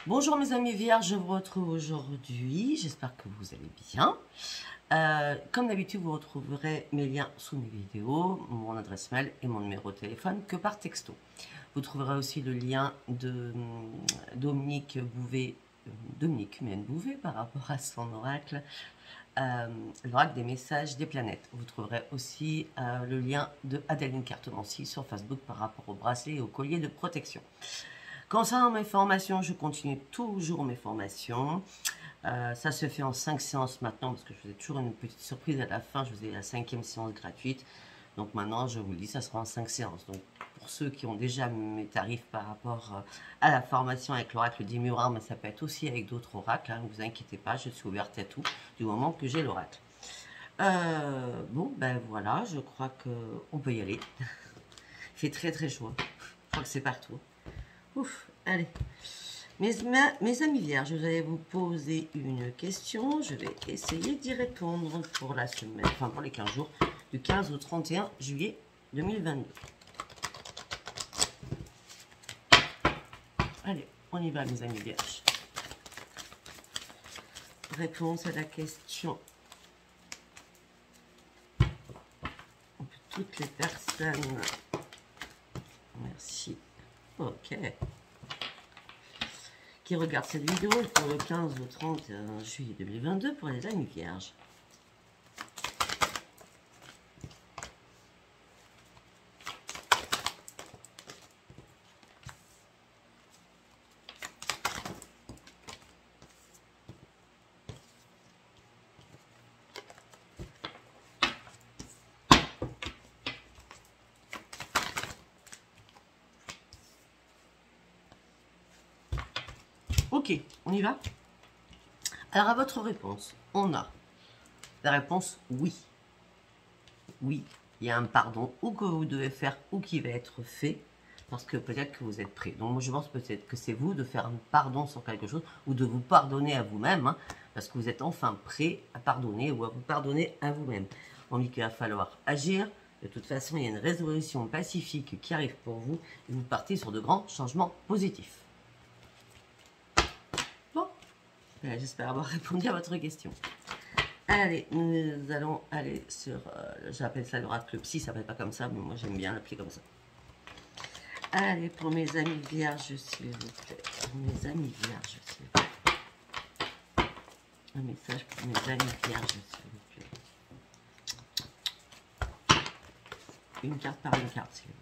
Bonjour mes amis vierges, je vous retrouve aujourd'hui, j'espère que vous allez bien. Comme d'habitude, vous retrouverez mes liens sous mes vidéos, mon adresse mail et mon numéro de téléphone que par texto. Vous trouverez aussi le lien de Dominique Bouvet, Dominique Humaine Bouvet par rapport à son oracle, l'oracle des messages des planètes. Vous trouverez aussi le lien de Adeline Cartonancy sur Facebook par rapport au bracelet et au collier de protection. Concernant mes formations, je continue toujours mes formations. Ça se fait en 5 séances maintenant parce que je faisais toujours une petite surprise à la fin. Je faisais la 5e séance gratuite. Donc maintenant, je vous le dis, ça sera en 5 séances. Donc pour ceux qui ont déjà mes tarifs par rapport à la formation avec l'oracle des miroirs, mais ça peut être aussi avec d'autres oracles, hein, ne vous inquiétez pas, je suis ouverte à tout du moment que j'ai l'oracle. Bon, ben voilà, je crois qu'on peut y aller. Il fait très très chaud. Je crois que c'est partout. Ouf, allez. Mes amis vierges, je vais vous poser une question. Je vais essayer d'y répondre pour la semaine, enfin pour les 15 jours, du 15 au 31 juillet 2022. Allez, on y va mes amis vierges. Réponse à la question. Toutes les personnes. Merci. Ok. Qui regarde cette vidéo pour le 15 au 31 juillet 2022 pour les amis vierges. Ok, on y va. Alors à votre réponse, on a la réponse oui. Oui, il y a un pardon ou que vous devez faire ou qui va être fait parce que peut-être que vous êtes prêt. Donc moi je pense peut-être que c'est vous de faire un pardon sur quelque chose ou de vous pardonner à vous-même hein, parce que vous êtes enfin prêt à pardonner ou à vous pardonner à vous-même. On dit qu'il va falloir agir. De toute façon, il y a une résolution pacifique qui arrive pour vous et vous partez sur de grands changements positifs. J'espère avoir répondu à votre question. Allez, nous allons aller sur... j'appelle ça l'oracle psy, ça s'appelle pas comme ça, mais moi j'aime bien l'appeler comme ça. Allez, pour mes amis vierges, s'il vous plaît. Mes amis vierges, s'il vous plaît. Un message pour mes amis vierges, s'il vous plaît. Une carte par une carte, s'il vous plaît.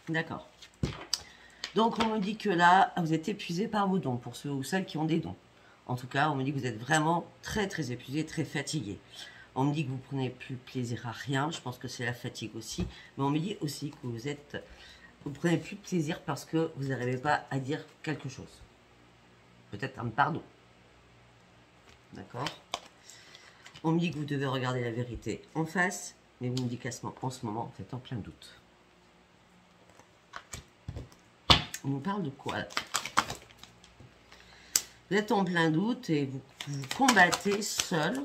D'accord. Donc, on me dit que là, vous êtes épuisé par vos dons, pour ceux ou celles qui ont des dons. En tout cas, on me dit que vous êtes vraiment très, très épuisé, très fatigué. On me dit que vous prenez plus plaisir à rien. Je pense que c'est la fatigue aussi. Mais on me dit aussi que vous prenez plus plaisir parce que vous n'arrivez pas à dire quelque chose. Peut-être un pardon. D'accord. On me dit que vous devez regarder la vérité en face. Mais vous me dites qu'en ce moment, vous êtes en plein doute. On nous parle de quoi là? Vous êtes en plein doute et vous combattez seul.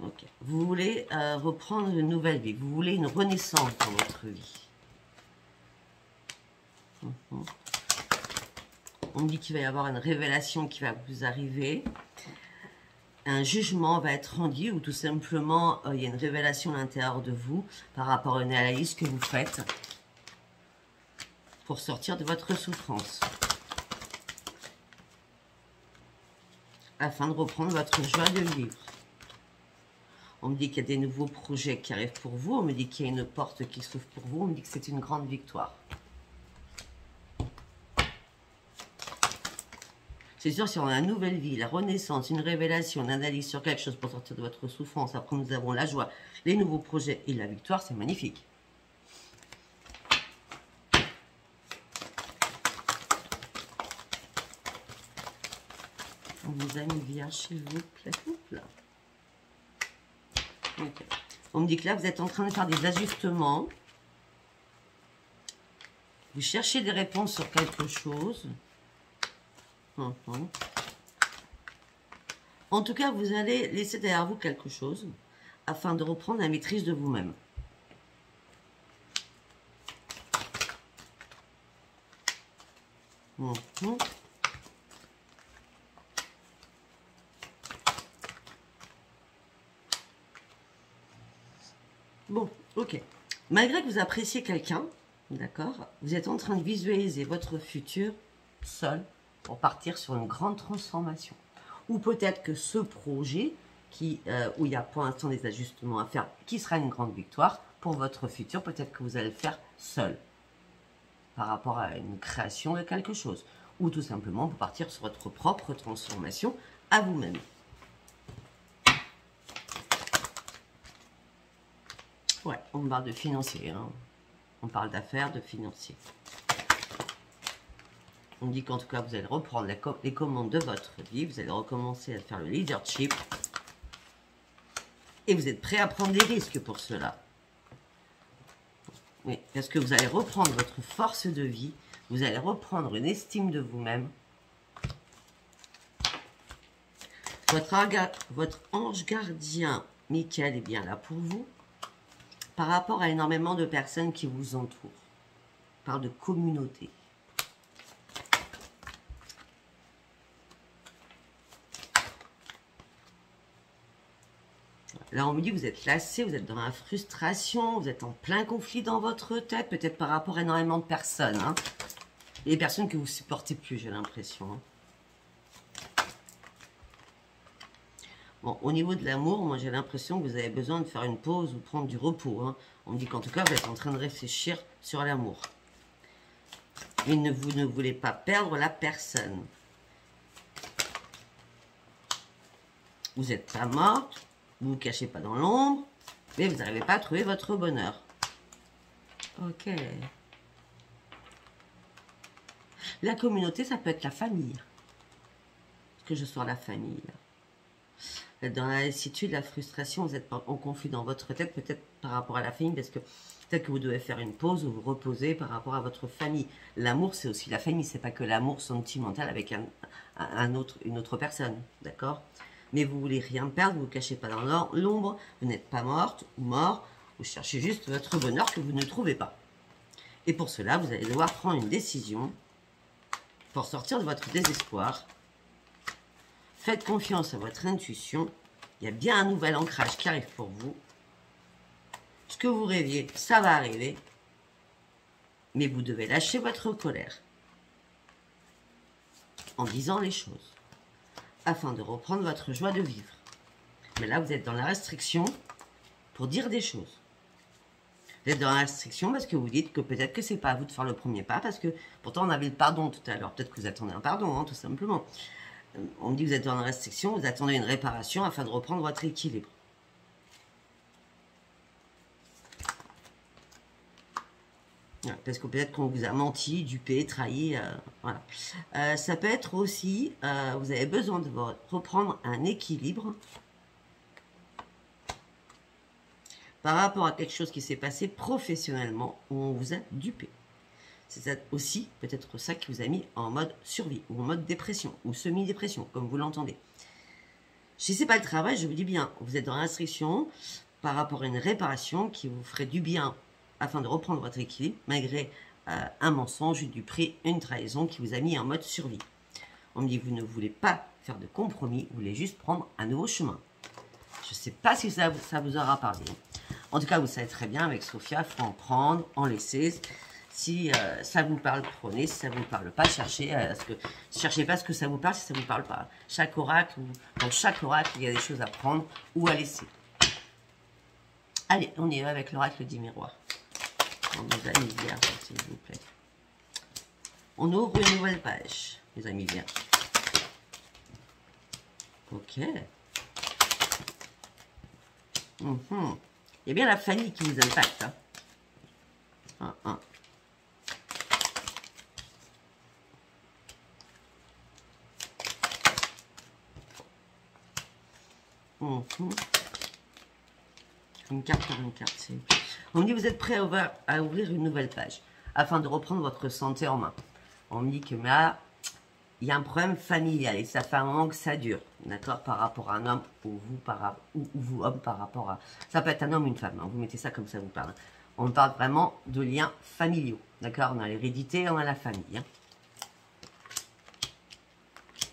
Ok. Vous voulez reprendre une nouvelle vie. Vous voulez une renaissance dans votre vie. On me dit qu'il va y avoir une révélation qui va vous arriver. Un jugement va être rendu ou tout simplement il y a une révélation à l'intérieur de vous par rapport à une analyse que vous faites pour sortir de votre souffrance afin de reprendre votre joie de vivre. On me dit qu'il y a des nouveaux projets qui arrivent pour vous, on me dit qu'il y a une porte qui s'ouvre pour vous, on me dit que c'est une grande victoire. C'est sûr, si on a une nouvelle vie, la renaissance, une révélation, une analyse sur quelque chose pour sortir de votre souffrance, après nous avons la joie, les nouveaux projets et la victoire, c'est magnifique. On vous a mis vierge, s'il vous plaît. Là. Okay. On me dit que là, vous êtes en train de faire des ajustements. Vous cherchez des réponses sur quelque chose. En tout cas, vous allez laisser derrière vous quelque chose afin de reprendre la maîtrise de vous-même. Bon, ok. Malgré que vous appréciez quelqu'un, d'accord, vous êtes en train de visualiser votre futur seul pour partir sur une grande transformation. Ou peut-être que ce projet, où il y a pour l'instant des ajustements à faire, qui sera une grande victoire pour votre futur, peut-être que vous allez le faire seul par rapport à une création de quelque chose. Ou tout simplement pour partir sur votre propre transformation à vous-même. Ouais, on parle de financier, hein. On parle d'affaires, de financier. On dit qu'en tout cas, vous allez reprendre les commandes de votre vie, vous allez recommencer à faire le leadership. Et vous êtes prêt à prendre des risques pour cela. Oui, parce que vous allez reprendre votre force de vie, vous allez reprendre une estime de vous-même. Votre ange gardien, Michael, est bien là pour vous. Par rapport à énormément de personnes qui vous entourent. On parle de communauté. Là, on me dit que vous êtes lassé, vous êtes dans la frustration, vous êtes en plein conflit dans votre tête, peut-être par rapport à énormément de personnes. Hein. Et des personnes que vous ne supportez plus, j'ai l'impression. Hein. Bon, au niveau de l'amour, moi j'ai l'impression que vous avez besoin de faire une pause ou prendre du repos. Hein. On me dit qu'en tout cas, vous êtes en train de réfléchir sur l'amour. Mais vous ne voulez pas perdre la personne. Vous n'êtes pas morte, vous ne vous cachez pas dans l'ombre, mais vous n'arrivez pas à trouver votre bonheur. Ok. La communauté, ça peut être la famille. Est-ce que je sors la famille là? Dans la lassitude, la frustration, vous êtes en conflit dans votre tête, peut-être par rapport à la famille, parce que peut-être que vous devez faire une pause ou vous reposer par rapport à votre famille. L'amour, c'est aussi la famille, c'est pas que l'amour sentimental avec une autre personne, d'accord? Mais vous voulez rien perdre, vous ne vous cachez pas dans l'ombre, vous n'êtes pas morte ou mort, vous cherchez juste votre bonheur que vous ne trouvez pas. Et pour cela, vous allez devoir prendre une décision pour sortir de votre désespoir. Faites confiance à votre intuition. Il y a bien un nouvel ancrage qui arrive pour vous. Ce que vous rêviez, ça va arriver. Mais vous devez lâcher votre colère en disant les choses afin de reprendre votre joie de vivre. Mais là, vous êtes dans la restriction pour dire des choses. Vous êtes dans la restriction parce que vous dites que peut-être que c'est pas à vous de faire le premier pas parce que pourtant on avait le pardon tout à l'heure. Peut-être que vous attendez un pardon, hein, tout simplement. On me dit que vous êtes dans la restriction, vous attendez une réparation afin de reprendre votre équilibre. Parce que peut-être qu'on vous a menti, dupé, trahi, voilà. Ça peut être aussi, vous avez besoin de reprendre un équilibre par rapport à quelque chose qui s'est passé professionnellement où on vous a dupé. C'est aussi peut-être ça qui vous a mis en mode survie ou en mode dépression ou semi-dépression, comme vous l'entendez. Si ce n'est pas le travail, je vous dis bien, vous êtes dans la restriction par rapport à une réparation qui vous ferait du bien afin de reprendre votre équilibre, malgré un mensonge, du prix, une trahison qui vous a mis en mode survie. On me dit que vous ne voulez pas faire de compromis, vous voulez juste prendre un nouveau chemin. Je ne sais pas si ça vous aura parlé. En tout cas, vous savez très bien, avec Sophia, il faut en prendre, en laisser. Si ça vous parle, prenez. Si ça ne vous parle pas, cherchez pas ce que ça vous parle si ça ne vous parle pas. Chaque oracle, dans chaque oracle, il y a des choses à prendre ou à laisser. Allez, on y va avec l'oracle des miroirs. On nous a mis vierge, s'il vous plaît. On ouvre une nouvelle page, les amis vierges. Ok. Il y a bien la famille qui vous impacte. Hein. Une carte par une carte. On me dit vous êtes prêt à ouvrir une nouvelle page afin de reprendre votre santé en main. On me dit que là, il y a un problème familial et ça fait un moment que ça dure, d'accord, par rapport à un homme ou vous homme par rapport à... Ça peut être un homme ou une femme, hein, vous mettez ça comme ça vous parle. On parle vraiment de liens familiaux, d'accord. On a l'hérédité, on a la famille. Hein.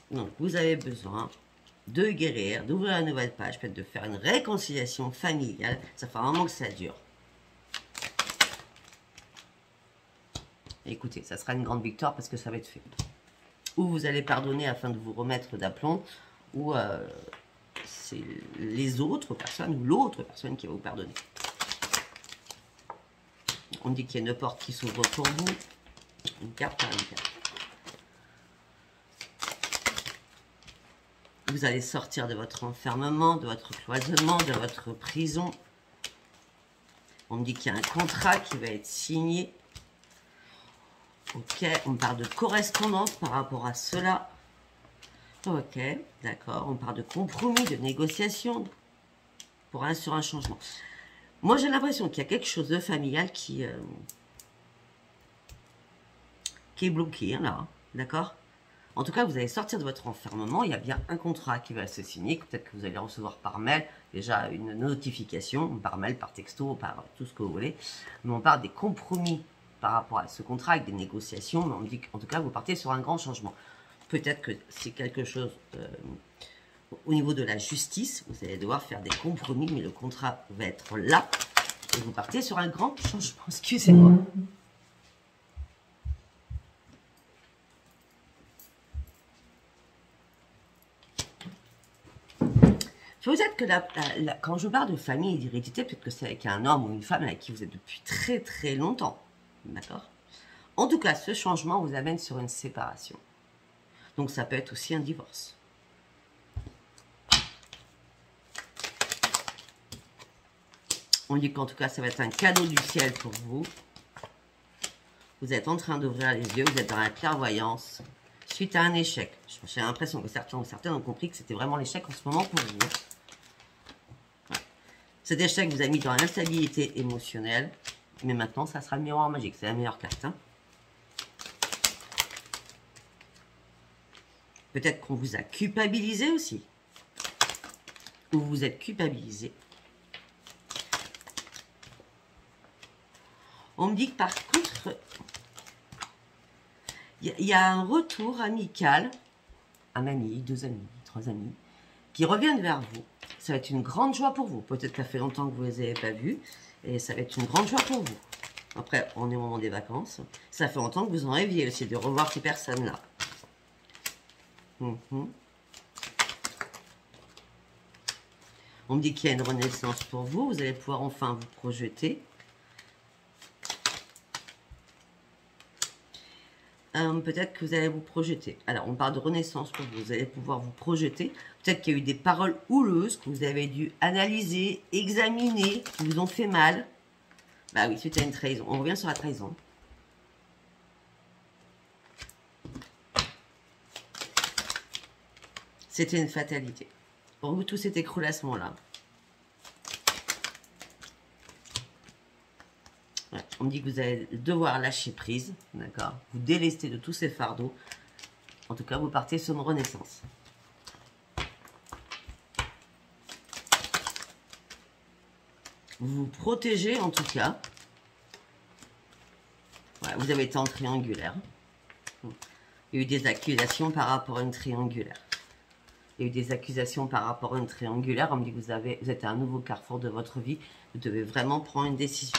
Donc vous avez besoin de guérir, d'ouvrir une nouvelle page, peut-être de faire une réconciliation familiale. Ça fait un moment que ça dure. Écoutez, ça sera une grande victoire parce que ça va être fait. Ou vous allez pardonner afin de vous remettre d'aplomb, ou c'est les autres personnes ou l'autre personne qui va vous pardonner. On dit qu'il y a une porte qui s'ouvre pour vous. Une carte par une carte. Vous allez sortir de votre enfermement, de votre cloisonnement, de votre prison. On me dit qu'il y a un contrat qui va être signé. Ok, on parle de correspondance par rapport à cela. Ok, d'accord. On parle de compromis, de négociation sur un changement. Moi, j'ai l'impression qu'il y a quelque chose de familial qui est bloqué, hein, là. D'accord? En tout cas, vous allez sortir de votre enfermement. Il y a bien un contrat qui va se signer. Peut-être que vous allez recevoir par mail déjà une notification, par mail, par texto, par tout ce que vous voulez. Mais on parle des compromis par rapport à ce contrat avec des négociations. Mais on me dit qu'en tout cas, vous partez sur un grand changement. Peut-être que c'est quelque chose au niveau de la justice. Vous allez devoir faire des compromis, mais le contrat va être là. Et vous partez sur un grand changement. Excusez-moi. Peut-être que quand je parle de famille et d'hérédité, peut-être que c'est avec un homme ou une femme avec qui vous êtes depuis très très longtemps. D'accord? En tout cas, ce changement vous amène sur une séparation. Donc ça peut être aussi un divorce. On dit qu'en tout cas, ça va être un cadeau du ciel pour vous. Vous êtes en train d'ouvrir les yeux, vous êtes dans la clairvoyance suite à un échec. J'ai l'impression que certains ou certaines ont compris que c'était vraiment l'échec en ce moment pour vous. Cet échec vous a mis dans l'instabilité émotionnelle. Mais maintenant, ça sera le miroir magique. C'est la meilleure carte. Hein. Peut-être qu'on vous a culpabilisé aussi. Ou vous êtes culpabilisé. On me dit que par contre, il y a un retour amical. Un ami, 2 amis, 3 amis, qui reviennent vers vous. Ça va être une grande joie pour vous. Peut-être que ça fait longtemps que vous ne les avez pas vus. Et ça va être une grande joie pour vous. Après, on est au moment des vacances. Ça fait longtemps que vous en rêviez aussi de revoir ces personnes-là. On me dit qu'il y a une renaissance pour vous. Vous allez pouvoir enfin vous projeter. Peut-être que vous allez vous projeter. Alors, on parle de renaissance pour vous. Vous allez pouvoir vous projeter. Peut-être qu'il y a eu des paroles houleuses que vous avez dû analyser, examiner, qui vous ont fait mal. Bah oui, suite à une trahison. On revient sur la trahison. C'était une fatalité. Pour vous, tout s'est écroulé à ce moment-là. Ouais, on me dit que vous allez devoir lâcher prise, d'accord? Vous délester de tous ces fardeaux. En tout cas, vous partez sur une renaissance. Vous vous protégez, en tout cas. Ouais, vous avez été en triangulaire. Il y a eu des accusations par rapport à une triangulaire. Il y a eu des accusations par rapport à une triangulaire. On me dit que vous êtes à un nouveau carrefour de votre vie. Vous devez vraiment prendre une décision.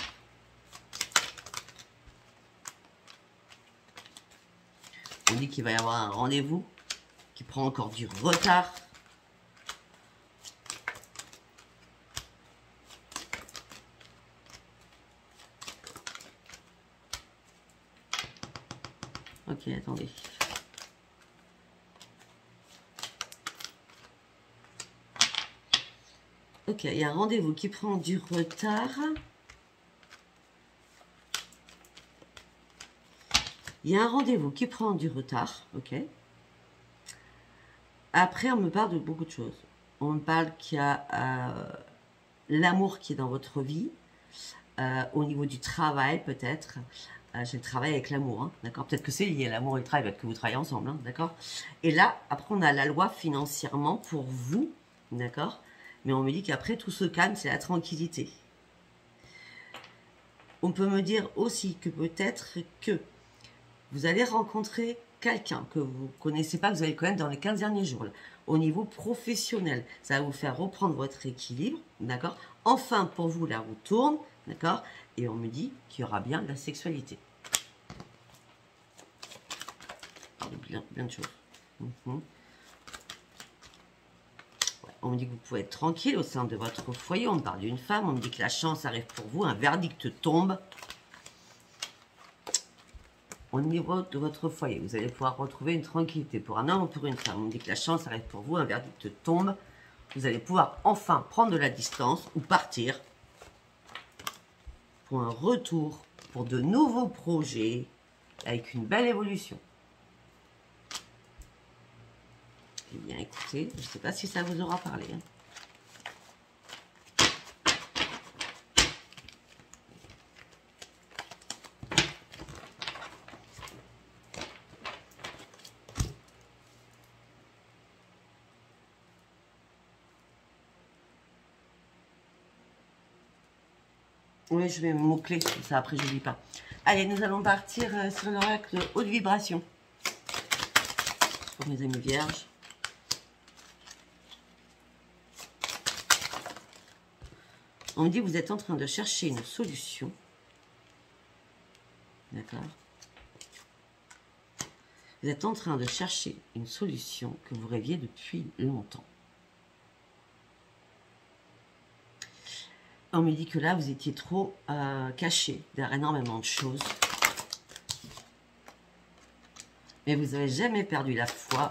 On dit qu'il va y avoir un rendez-vous qui prend encore du retard. Ok, attendez. Ok, il y a un rendez-vous qui prend du retard. Il y a un rendez-vous qui prend du retard, ok. Après, on me parle de beaucoup de choses. On me parle qu'il y a l'amour qui est dans votre vie, au niveau du travail peut-être. Je travaille avec l'amour, hein, d'accord. Peut-être que c'est lié à l'amour et le travail, peut-être que vous travaillez ensemble, hein, d'accord. Et là, après, on a la loi financièrement pour vous, d'accord. Mais on me dit qu'après, tout se calme, c'est la tranquillité. On peut me dire aussi que peut-être que vous allez rencontrer quelqu'un que vous ne connaissez pas, que vous allez connaître dans les 15 derniers jours. Là. Au niveau professionnel, ça va vous faire reprendre votre équilibre, d'accord. Enfin, pour vous, la roue tourne, d'accord. Et on me dit qu'il y aura bien de la sexualité. Bien de choses. Ouais, on me dit que vous pouvez être tranquille au sein de votre foyer. On me parle d'une femme, on me dit que la chance arrive pour vous, un verdict tombe. Au niveau de votre foyer, vous allez pouvoir retrouver une tranquillité pour un homme ou pour une femme. On me dit que la chance arrive pour vous, un verdict tombe. Vous allez pouvoir enfin prendre de la distance ou partir pour un retour, pour de nouveaux projets, avec une belle évolution. Eh bien, écoutez, je ne sais pas si ça vous aura parlé. Hein. Oui, je vais me mots-clés, ça après je ne lis pas. Allez, nous allons partir sur l'oracle haute vibration. Pour mes amis vierges. On me dit que vous êtes en train de chercher une solution. D'accord. Vous êtes en train de chercher une solution que vous rêviez depuis longtemps. On me dit que là, vous étiez trop caché derrière énormément de choses. Mais vous n'avez jamais perdu la foi.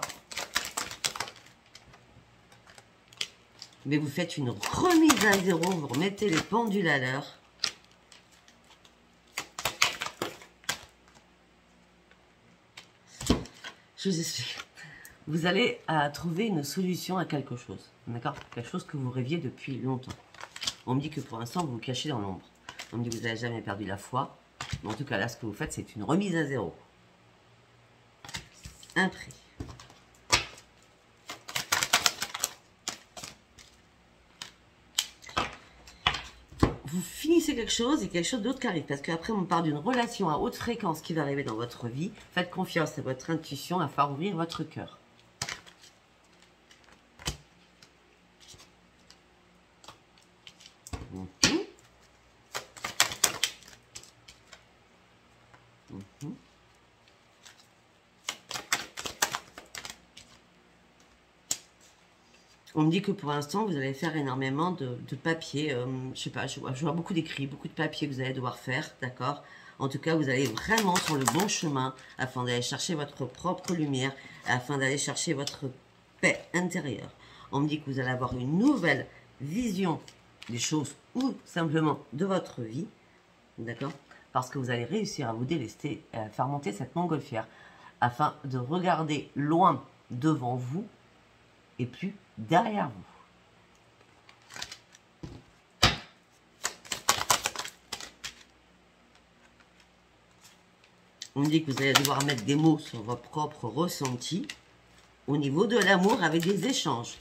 Mais vous faites une remise à zéro, vous remettez les pendules à l'heure. Je vous explique. Vous allez trouver une solution à quelque chose. D'accord? Quelque chose que vous rêviez depuis longtemps. On me dit que pour l'instant, vous vous cachez dans l'ombre. On me dit que vous n'avez jamais perdu la foi. Mais en tout cas, là, ce que vous faites, c'est une remise à zéro. Un prix. Vous finissez quelque chose et quelque chose d'autre qui arrive. Parce qu'après, on me parle d'une relation à haute fréquence qui va arriver dans votre vie. Faites confiance à votre intuition, à faire ouvrir votre cœur. On me dit que pour l'instant, vous allez faire énormément de papier. Je sais pas, je vois beaucoup d'écrits, beaucoup de papiers que vous allez devoir faire, d'accord? En tout cas, vous allez vraiment sur le bon chemin afin d'aller chercher votre propre lumière, afin d'aller chercher votre paix intérieure. On me dit que vous allez avoir une nouvelle vision des choses ou simplement de votre vie, d'accord? Parce que vous allez réussir à vous délester, à faire monter cette montgolfière afin de regarder loin devant vous et plus derrière vous. On me dit que vous allez devoir mettre des mots sur vos propres ressentis au niveau de l'amour avec des échanges.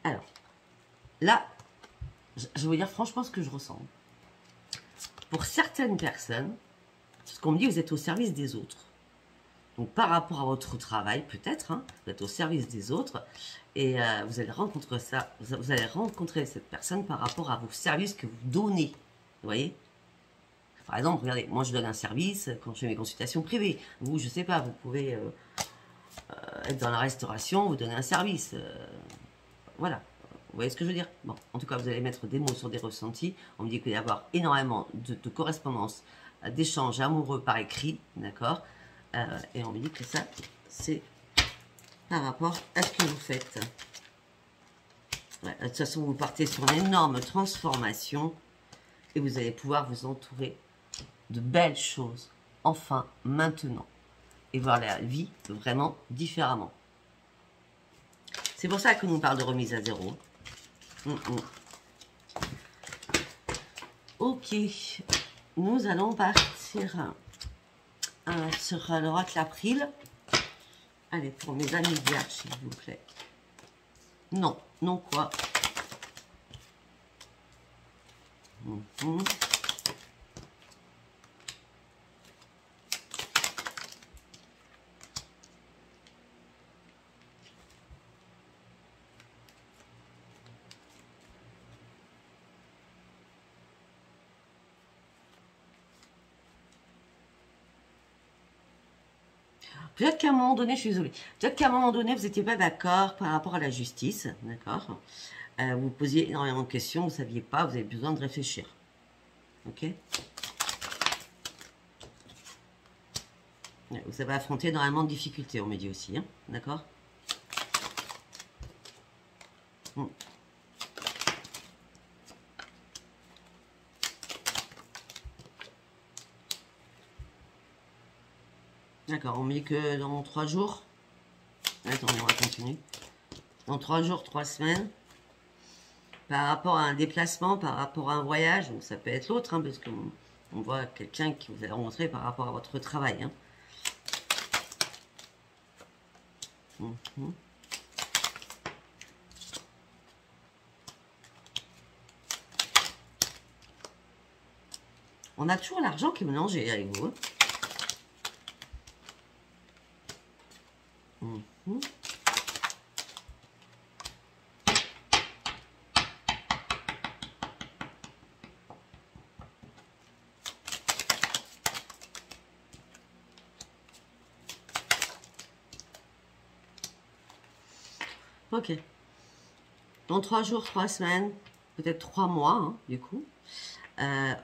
Alors, là, je vais vous dire franchement ce que je ressens. Pour certaines personnes, ce qu'on me dit, vous êtes au service des autres. Donc, par rapport à votre travail, peut-être, hein, vous êtes au service des autres et vous allez rencontrer ça. Vous allez rencontrer cette personne par rapport à vos services que vous donnez. Vous voyez? Par exemple, regardez, moi je donne un service quand je fais mes consultations privées. Vous, je sais pas, vous pouvez être dans la restauration, vous donnez un service. Voilà. Vous voyez ce que je veux dire? Bon, en tout cas, vous allez mettre des mots sur des ressentis. On me dit qu'il va y avoir énormément de correspondances, d'échanges amoureux par écrit, d'accord? Et on me dit que ça, c'est par rapport à ce que vous faites. Ouais, de toute façon, vous partez sur une énorme transformation et vous allez pouvoir vous entourer de belles choses, enfin, maintenant. Et voir la vie vraiment différemment. C'est pour ça que nous parle de remise à zéro. Ok, nous allons partir sur l'oracle April. Allez, pour mes amis vierges, s'il vous plaît. Non, non quoi. Peut-être qu'à un moment donné, je suis désolée, peut-être qu'à un moment donné, vous n'étiez pas d'accord par rapport à la justice, d'accord? Vous posiez énormément de questions, vous ne saviez pas, vous avez besoin de réfléchir. Ok? Vous avez affronté énormément de difficultés, on me dit aussi, hein, d'accord? D'accord, on me dit que dans 3 jours, attendez, on va continuer. Dans 3 jours, 3 semaines, par rapport à un déplacement, par rapport à un voyage, donc ça peut être l'autre, hein, parce qu'on voit quelqu'un qui vous a rencontré par rapport à votre travail. Hein. On a toujours l'argent qui est mélangé avec vous. Ok. Dans 3 jours, 3 semaines, peut-être 3 mois, hein, du coup.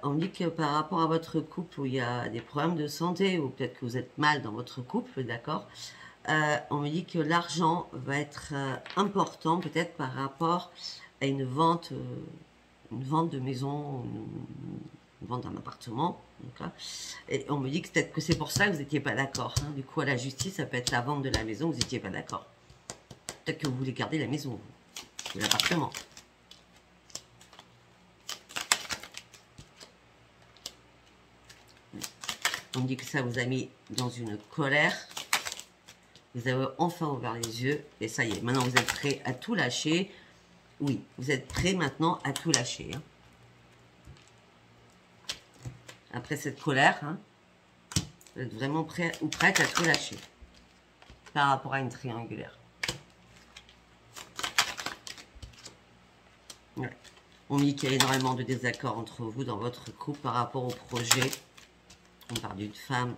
On dit que par rapport à votre couple où il y a des problèmes de santé ou peut-être que vous êtes mal dans votre couple, d'accord, on me dit que l'argent va être important peut-être par rapport à une vente de maison, une vente d'un appartement. Et on me dit que peut-être que c'est pour ça que vous n'étiez pas d'accord. Hein. Du coup, à la justice, ça peut être la vente de la maison, vous n'étiez pas d'accord. Peut-être que vous voulez garder la maison, ou l'appartement. On me dit que ça vous a mis dans une colère. Vous avez enfin ouvert les yeux. Et ça y est, maintenant vous êtes prêt à tout lâcher. Oui, vous êtes prêt maintenant à tout lâcher. Hein. Après cette colère, hein, vous êtes vraiment prêt ou prête à tout lâcher. Par rapport à une triangulaire. Ouais. On me dit qu'il y a énormément de désaccords entre vous dans votre couple par rapport au projet. On parle d'une femme.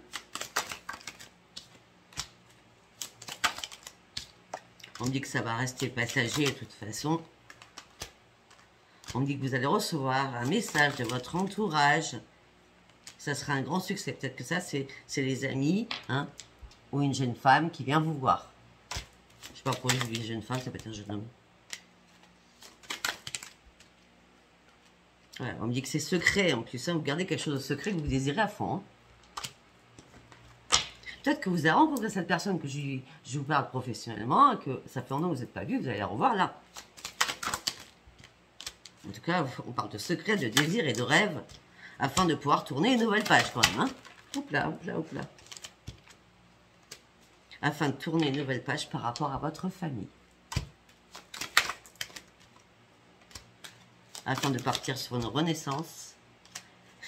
On me dit que ça va rester passager de toute façon. On me dit que vous allez recevoir un message de votre entourage. Ça sera un grand succès. Peut-être que ça, c'est les amis, hein, ou une jeune femme qui vient vous voir. Je ne sais pas pourquoi je dis jeune femme, ça peut être un jeune homme. Ouais, on me dit que c'est secret en plus. Hein, vous gardez quelque chose de secret que vous désirez à fond. Hein. Peut-être que vous avez rencontré cette personne que je vous parle professionnellement, et que ça fait longtemps que vous n'êtes pas vu, vous allez la revoir là. En tout cas, on parle de secrets, de désirs et de rêves, afin de pouvoir tourner une nouvelle page quand même. Hein. Hop là, hop là, hop là. Afin de tourner une nouvelle page par rapport à votre famille. Afin de partir sur une renaissance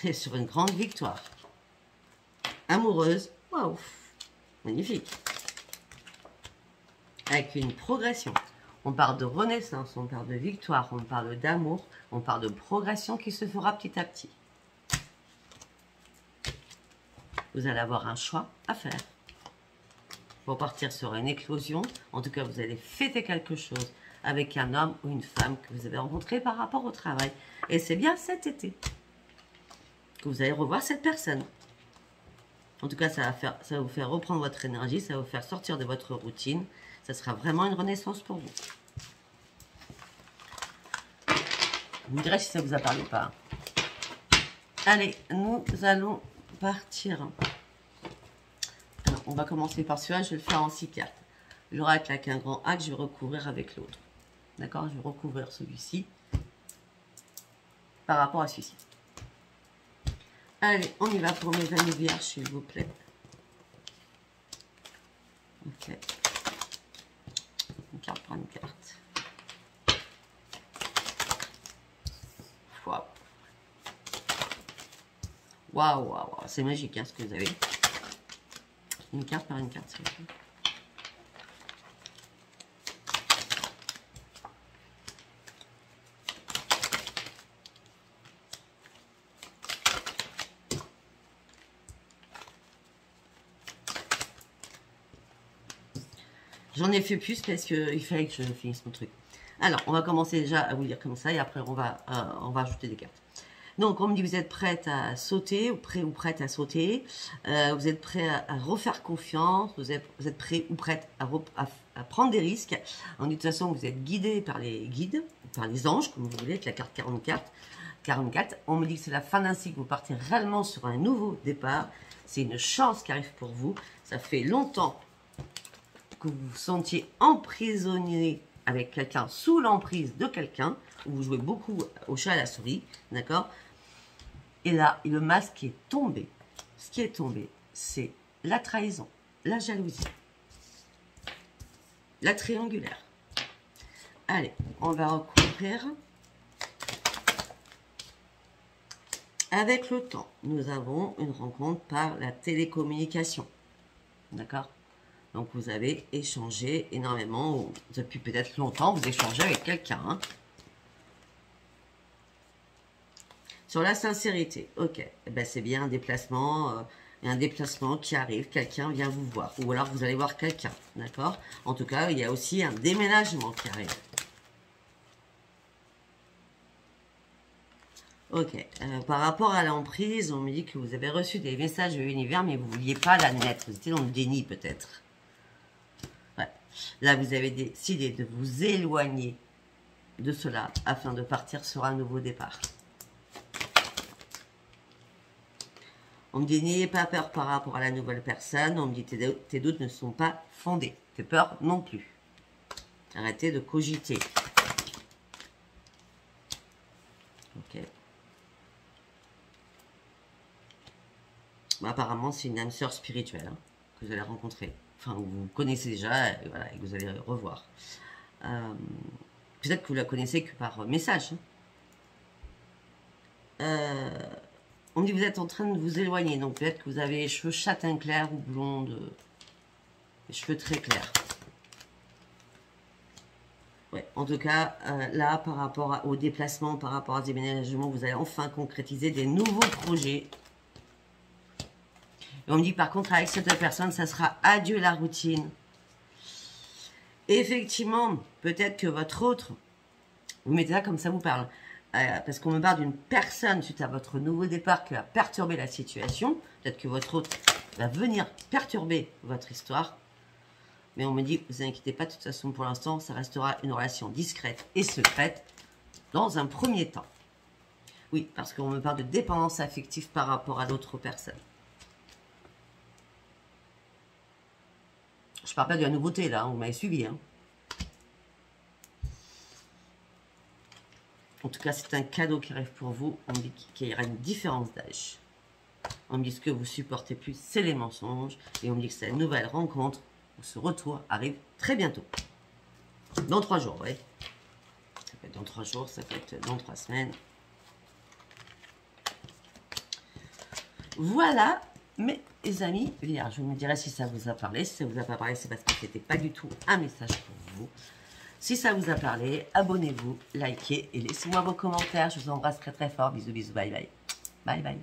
et sur une grande victoire. Amoureuse, waouh, magnifique. Avec une progression. On parle de renaissance, on parle de victoire, on parle d'amour, on parle de progression qui se fera petit à petit. Vous allez avoir un choix à faire. Pour partir sur une éclosion, en tout cas vous allez fêter quelque chose avec un homme ou une femme que vous avez rencontré par rapport au travail. Et c'est bien cet été que vous allez revoir cette personne. En tout cas, ça va vous faire reprendre votre énergie, ça va vous faire sortir de votre routine. Ça sera vraiment une renaissance pour vous. Vous me direz si ça vous a parlé ou pas. Allez, nous allons partir. Alors, on va commencer par celui-là, je vais le faire en 6 cartes. L'oracle avec un grand A que je vais recouvrir avec l'autre. D'accord? Je vais recouvrir celui-ci par rapport à celui-ci. Allez, on y va pour mes amis vierges, s'il vous plaît. Ok. Une carte par une carte. Waouh. Waouh, waouh, waouh. C'est magique hein, ce que vous avez. Une carte par une carte, s'il vous plaît. J'en ai fait plus parce qu'il fallait que je finisse mon truc. Alors, on va commencer déjà à vous lire comme ça et après on va ajouter des cartes. Donc, on me dit vous êtes prête à sauter, ou prête à sauter. Vous êtes prêt à refaire confiance. Vous êtes prêt ou prête à prendre des risques. En de toute façon, vous êtes guidé par les guides, par les anges, comme vous voulez, avec la carte 44. On me dit que c'est la fin d'un cycle. Vous partez réellement sur un nouveau départ. C'est une chance qui arrive pour vous. Ça fait longtemps que vous vous sentiez emprisonné avec quelqu'un, sous l'emprise de quelqu'un, où vous jouez beaucoup au chat à la souris, d'accord? Et là, le masque est tombé. Ce qui est tombé, c'est la trahison, la jalousie, la triangulaire. Allez, on va recouvrir. Avec le temps, nous avons une rencontre par la télécommunication, d'accord? Donc, vous avez échangé énormément, depuis peut-être longtemps, vous échangez avec quelqu'un. Hein. Sur la sincérité, ok, eh ben, c'est bien un déplacement, qui arrive, quelqu'un vient vous voir, ou alors vous allez voir quelqu'un, d'accord? En tout cas, il y a aussi un déménagement qui arrive. Ok, par rapport à l'emprise, on me dit que vous avez reçu des messages de l'univers, mais vous ne vouliez pas l'admettre, vous étiez dans le déni peut-être. Là, vous avez décidé de vous éloigner de cela afin de partir sur un nouveau départ. On me dit, n'ayez pas peur par rapport à la nouvelle personne. On me dit, tes doutes ne sont pas fondés. Tes peurs non plus. Arrêtez de cogiter. Ok. Bon, apparemment, c'est une âme sœur spirituelle hein, que vous allez rencontrer. Enfin, vous connaissez déjà, et, voilà, et que vous allez revoir. Peut-être que vous la connaissez que par message. On me dit que vous êtes en train de vous éloigner. Donc, peut-être que vous avez les cheveux châtain clair ou blonde. Les cheveux très clairs. Ouais, en tout cas, là, par rapport au déplacement, par rapport à des déménagements, vous allez enfin concrétiser des nouveaux projets. Et on me dit par contre, avec cette personne, ça sera adieu la routine. Effectivement, peut-être que votre autre, vous mettez ça comme ça vous parle. Parce qu'on me parle d'une personne suite à votre nouveau départ qui va perturber la situation. Peut-être que votre autre va venir perturber votre histoire. Mais on me dit, vous inquiétez pas, de toute façon, pour l'instant, ça restera une relation discrète et secrète dans un premier temps. Oui, parce qu'on me parle de dépendance affective par rapport à l'autre personne. Je ne parle pas de la nouveauté, là, hein, vous m'avez suivi. Hein. En tout cas, c'est un cadeau qui arrive pour vous. On me dit qu'il y aura une différence d'âge. On me dit ce que vous supportez plus, c'est les mensonges. Et on me dit que cette nouvelle rencontre, ou ce retour, arrive très bientôt. Dans 3 jours, oui. Ça peut être dans 3 jours, ça peut être dans 3 semaines. Voilà. Mes amis vierges, je me dirai si ça vous a parlé. Si ça vous a pas parlé, c'est parce que c'était pas du tout un message pour vous. Si ça vous a parlé, abonnez-vous, likez et laissez-moi vos commentaires. Je vous embrasse très très fort. Bisous, bisous, bye bye. Bye bye.